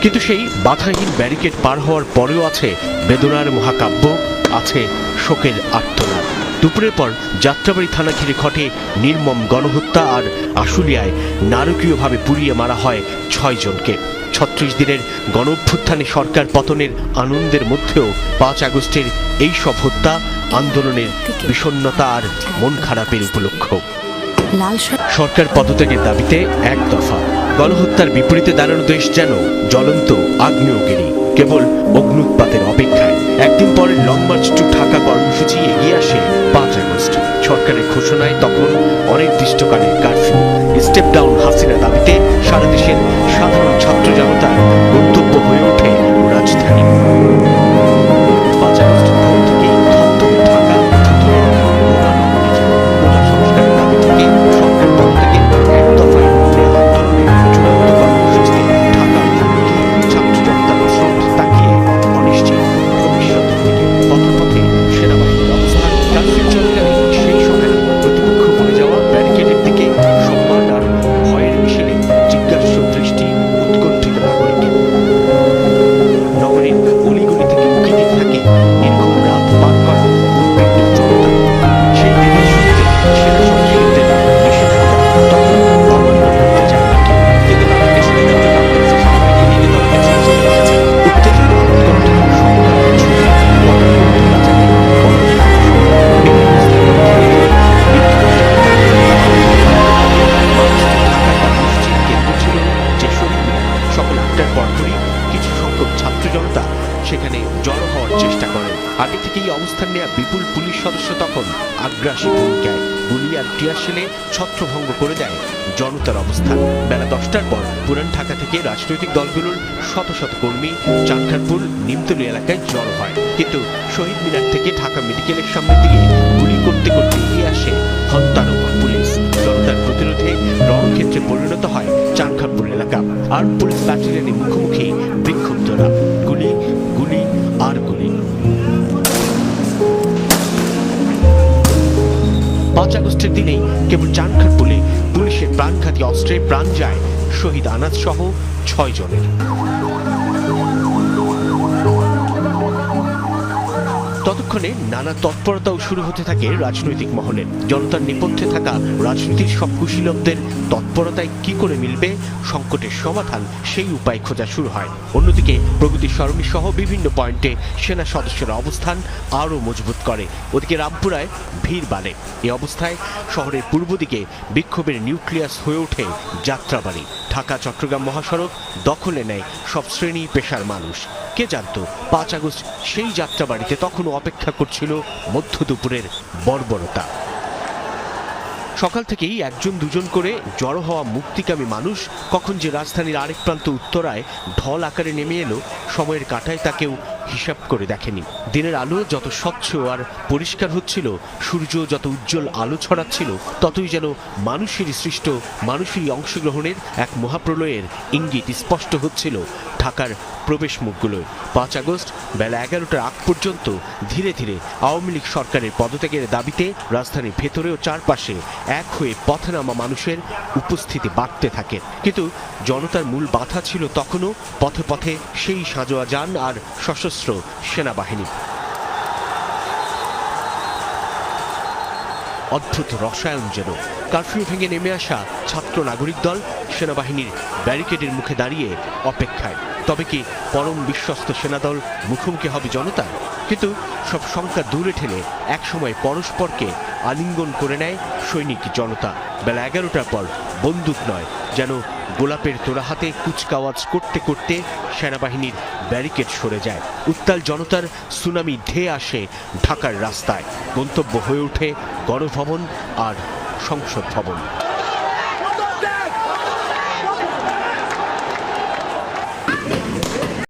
কিন্তু সেই বাধাহীন ব্যারিকেড পার হওয়ার পরেও আছে বেদনার মহাকাব্য, আছে শোকের আর্তনাদ। দুপুরের পর যাত্রাবাড়ি থানা ঘিরে ঘটে নির্মম গণহত্যা, আর আশুলিয়ায় নারকীয়ভাবে পুড়িয়ে মারা হয় 6 জনকে। 36 দিনের গণঅভ্যুত্থানে সরকার পতনের আনন্দের মধ্যেও 5 আগস্টের এই সব হত্যা আন্দোলনের বিষণ্ণতা আর মন খারাপের উপলক্ষ। সরকার পদত্যাগের দাবিতে এক দফা, গণহত্যার বিপরীতে দাঁড়ানো দেশ যেন জ্বলন্ত আগ্নেয়গিরি, কেবল অগ্নুৎপাতের অপেক্ষায়। একদিন পরে লং মার্চ টু ঢাকা কর্মসূচি এগিয়ে আসে 5 আগস্ট। সরকারের ঘোষণায় তখন অনির্দিষ্টকালের কারফিউ। স্টেপ ডাউন হাসিনা দাবিতে সারা দেশের সাধারণ ছাত্র জনতার গন্তব্য হয়ে ওঠে রাজধানী। 5 আগস্ট ভোর থেকেই থমথমে ঢাকা, সংস্কারের দাবি থেকে সরকার পদত্যাগের এক দফায় আন্দোলনের চূড়ান্ত কর্মসূচিতে ঢাকা অভিমুখী ছাত্র জনতার স্রোত তাকিয়ে অনিশ্চিত ভবিষ্যতের দিকে। পথে পথে সেনাবাহিনীর অবস্থান, কারফিউ চলাকালীন সেই সময় প্রতিপক্ষ বলে যাওয়া ব্যারিকেডের দিকে সম্মান আর ভয়ের মিশেলে জিজ্ঞাসু দৃষ্টি উৎকণ্ঠিত নাগরিকের। নগরীর অলিগলি থেকে উঁকি দিতে থাকে নির্ঘুম রাত পার করা উদ্বিগ্ন জনতা। সেই দিনের শুরুতে সেনা সদস্যদের নিষেধাজ্ঞা তখন অমান্য করতে চায় না কেউ, কিন্তু তাদেরকে সুবিধা বাংলাদেশের সেনাবাহিনী নিয়ে দলকে চলে গেছে। উত্তেজনা, উৎকণ্ঠা, সংগ্রাম, ছুরি, সকাল 8টার পরপরই কিছু সংখ্যক ছাত্র জনতা সেখানে জড়ো হওয়ার চেষ্টা করেন। আগে থেকেই অবস্থান নেওয়া বিপুল পুলিশ সদস্য তখন আগ্রাসী ভূমিকায় গুলি আর টিয়ার শেলে ছত্রভঙ্গ করে দেয় জনতার অবস্থান। বেলা 10টার পর পুরান ঢাকা থেকে রাজনৈতিক দলগুলোর শত শত কর্মী চানখারপুল নিমতলী এলাকায় জড়ো হয়, কিন্তু শহীদ মিনার থেকে ঢাকা মেডিকেলের সামনে দিয়ে গুলি করতে করতে এগিয়ে আসে হন্তারক পুলিশ। জনতার প্রতিরোধে রণক্ষেত্রে পরিণত হয় চানখারপুল এলাকা। আর পুলিশ ব্যাটালিয়নের মুখোমুখি বিক্ষুব্ধরা, গুলি গুলি আর গুলি। 5 আগস্টের দিনেই কেবল চানখারপুলে পুলিশের প্রাণঘাতী অস্ত্রে প্রাণ যায় শহীদ আনাজ সহ 6 জনের। ততক্ষণে নানা তৎপরতাও শুরু হতে থাকে রাজনৈতিক মহলে। জনতার নেপথ্যে থাকা রাজনীতির সব কুশীলবদের তৎপরতায় কি করে মিলবে সংকটের সমাধান, সেই উপায় খোঁজা শুরু হয়। অন্যদিকে প্রগতি সরণি সহ বিভিন্ন পয়েন্টে সেনা সদস্যরা অবস্থান আরও মজবুত করে। ওদিকে রামপুরায় ভিড় বাড়ে। এই অবস্থায় শহরের পূর্ব দিকে বিক্ষোভের নিউক্লিয়াস হয়ে ওঠে যাত্রাবাড়ি। ঢাকা চট্টগ্রাম মহাসড়ক দখলে নেয় সব শ্রেণী পেশার মানুষ। কে জানত 5 আগস্ট সেই যাত্রাবাড়িতে তখনও অপেক্ষা করছিল মধ্য দুপুরের বর্বরতা। সকাল থেকেই 1-2 করে জড়ো হওয়া মুক্তিকামী মানুষ কখন যে রাজধানীর আরেক প্রান্ত উত্তরায় ঢল আকারে নেমে এলো, সময়ের কাঁটায় তা কেউ হিসাব করে দেখেনি। দিনের আলো যত স্বচ্ছ আর পরিষ্কার হচ্ছিল, সূর্য যত উজ্জ্বল আলো ছড়াচ্ছিল, ততই যেন মানুষেরই সৃষ্ট, মানুষেরই অংশগ্রহণের এক মহাপ্রলয়ের ইঙ্গিত স্পষ্ট হচ্ছিল ঢাকার প্রবেশ মুখগুলোয়। 5 আগস্ট বেলা 11টার আগ পর্যন্ত ধীরে ধীরে আওয়ামী লীগ সরকারের পদত্যাগের দাবিতে রাজধানীর ভেতরে ও চারপাশে এক হয়ে পথে নামা মানুষের উপস্থিতি বাড়তে থাকে। কিন্তু জনতার মূল বাধা ছিল তখনও পথে পথে সেই সাঁজোয়া যান আর সশস্ত্র সেনাবাহিনী। অদ্ভুত রসায়ন যেন। কারফিউ ভেঙে নেমে আসা ছাত্র নাগরিক দল সেনাবাহিনীর ব্যারিকেডের মুখে দাঁড়িয়ে অপেক্ষায়। তবে কি পরম বিশ্বস্ত সেনাদল মুখোমুখি হবে জনতার? কিন্তু সব শঙ্কা দূরে ঠেলে একসময় পরস্পরকে আলিঙ্গন করে নেয় সৈনিক জনতা। বেলা 11টার পর বন্দুক নয়, যেন গোলাপের তোড়া হাতে কুচকাওয়াজ করতে করতে সেনাবাহিনীর ব্যারিকেড সরে যায়। উত্তাল জনতার সুনামি ধেয়ে আসে ঢাকার রাস্তায়। গন্তব্য হয়ে ওঠে গণভবন আর সংসদ ভবন।